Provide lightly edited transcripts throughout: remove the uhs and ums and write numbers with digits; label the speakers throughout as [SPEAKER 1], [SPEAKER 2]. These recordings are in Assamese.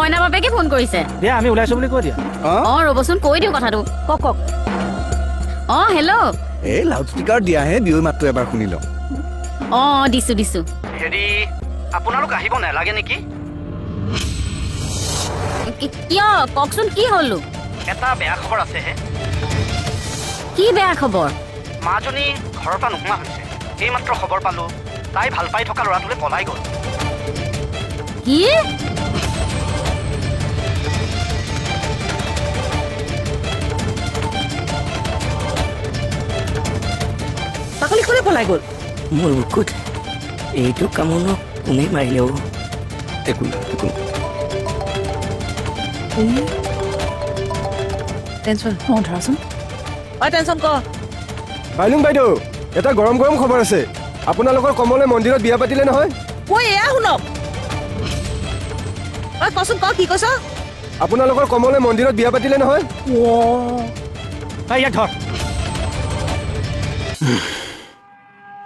[SPEAKER 1] মইনা বাপেকে ফোন কৰিছে
[SPEAKER 2] দিয়া আমি ওলাইছো বুলি কৈ দিয়া
[SPEAKER 1] ৰ'বচোন কৈ দিওঁ কথাটো কওক হেল্ল'
[SPEAKER 3] এই লাউড স্পীকাৰ দিয়াহে বিয়ৈ মাতটো এবাৰ শুনি লওঁ
[SPEAKER 1] দিছো
[SPEAKER 2] হেৰি আপোনালোক আহিব নালাগে নেকি
[SPEAKER 1] কিয় কওকচোন কি হ'লো
[SPEAKER 2] এটা বেয়া খবৰ আছে হে
[SPEAKER 1] কি বেয়া খবৰ
[SPEAKER 2] মাজনী ঘৰৰ পৰা নোহোৱা হৈছে এইমাত্ৰ খবৰ পালো তাই ভাল পাই থকা ল'ৰাটোলে পলাই গ'ল
[SPEAKER 1] কি
[SPEAKER 4] পাকলি কোনে পলাই গ'ল
[SPEAKER 5] মোৰ বুকুত এইটো কামনো কোনে মাৰিলে
[SPEAKER 3] একো
[SPEAKER 4] টেনচন ধৰাচোন টেনচন ক
[SPEAKER 6] বাইলুং বাইদেউ এটা গৰম গৰম খবৰ আছে আপোনালোকৰ কমলে মন্দিৰত বিয়া পাতিলে নহয়
[SPEAKER 4] ঐ এয়া শুনক কচোন ক কি কৈছ
[SPEAKER 6] আপোনালোকৰ কমলে মন্দিৰত বিয়া পাতিলে নহয়
[SPEAKER 2] ইয়াক ধৰ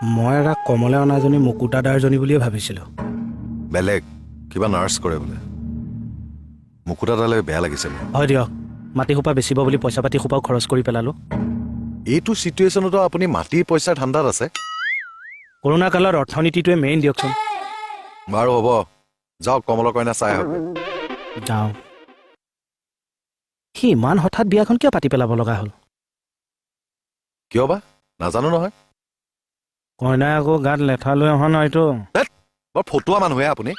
[SPEAKER 2] মই এটা কমলে অনাজনী মুকুতাদাৰজনী বুলিয়ে ভাবিছিলো
[SPEAKER 7] বেলেগ কিবা নাৰ্ছ কৰে বোলে মুকুতাদালে বেয়া লাগিছে
[SPEAKER 2] হয় দিয়ক মাটি সোপা বেচিব বুলি পইচা পাতি সোপাও খৰচ কৰি পেলালো
[SPEAKER 7] এইটো চিটুৱেশ্যনতো আপুনি মাটিৰ পইচাৰ ধান্দাত আছে
[SPEAKER 2] কৰোণা কালৰ অৰ্থনীতিটোৱে মেইন দিয়কচোন
[SPEAKER 7] বাৰু হ'ব যাওক কমলৰ কইনা চাই আহক
[SPEAKER 2] যাওঁ সি ইমান হঠাৎ বিয়াখন কিয় পাতি পেলাব লগা হ'ল
[SPEAKER 7] কিয় বা নাজানো নহয়
[SPEAKER 2] কইনাই আকৌ গাত লেঠা লৈ অহা নহয়তো
[SPEAKER 7] বৰ ফটুৱা মানুহে আপুনি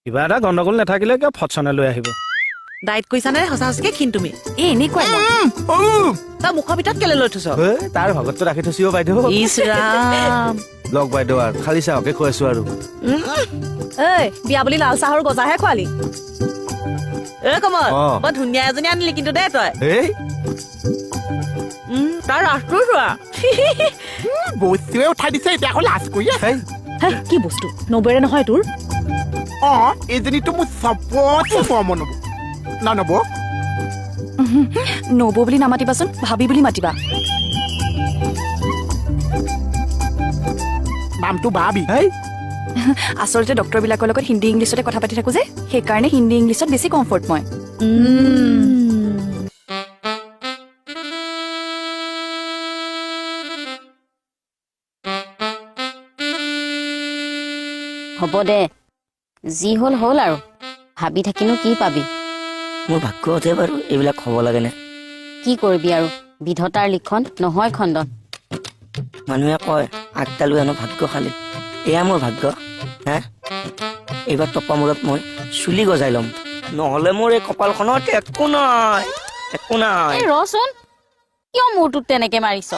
[SPEAKER 2] কিবা এটা গণ্ডগোল নাথাকিলে কিয় ফটচনে লৈ আহিব
[SPEAKER 4] ডাইট কৰিছানে সঁচা সঁচাকে ক্ষীণ তুমি
[SPEAKER 1] এনেকুৱা
[SPEAKER 4] তই মুখৰ ভিতৰত কেলে লৈ থৈছ
[SPEAKER 6] তাৰ ভাগতটো ৰাখি থৈছো বাইদেউ
[SPEAKER 4] ইছ ৰাম
[SPEAKER 6] লগ বাইদেউ আৰু খালি চাহকে খুৱাইছো আৰু
[SPEAKER 4] বিয়া বুলি লাল চাহৰ গজাহে খোৱালি কমল বৰ ধুনীয়া এজনী আনিলি কিন্তু দে তই তাৰ ৰাসটো চোৱা
[SPEAKER 8] বস্তুৱে উঠাই দিছে এতিয়া আকৌ লাজ কৰি আছে
[SPEAKER 4] কি বস্তু নবৌৰে নহয় তোৰ
[SPEAKER 8] এইজনীতো মোৰ চবতছে মৰমৰ নবৌ নবৌ
[SPEAKER 1] নবৌ বুলি নামাতিবাচোন ভাবি বুলি মাতিবা
[SPEAKER 8] নামটো ভাবি
[SPEAKER 1] আচলতে ডক্তৰ বিলাকৰ লগত হিন্দী ইংলিছতে কথা পাতি থাকো যে সেইকাৰণে হিন্দী ইংলিছত বেছি কমফৰ্ট মই হ'ব দে যি হ'ল হ'ল আৰু ভাবি থাকিনো কি পাবি
[SPEAKER 5] মোৰ ভাগ্যতে বাৰু এইবিলাক হ'ব লাগেনে
[SPEAKER 1] কি কৰিবি আৰু বিধতাৰ লিখন নহয় খণ্ডন
[SPEAKER 5] মানুহে কয় আগতালৈ হেনো ভাগ্যশালী এয়া মোৰ ভাগ্য হে এইবাৰ টপা মূৰত মই চুলি গজাই ল'ম নহ'লে মোৰ এই কপালখনত একো নাই
[SPEAKER 1] ৰচোন কিয় মূৰটোত তেনেকে মাৰিছ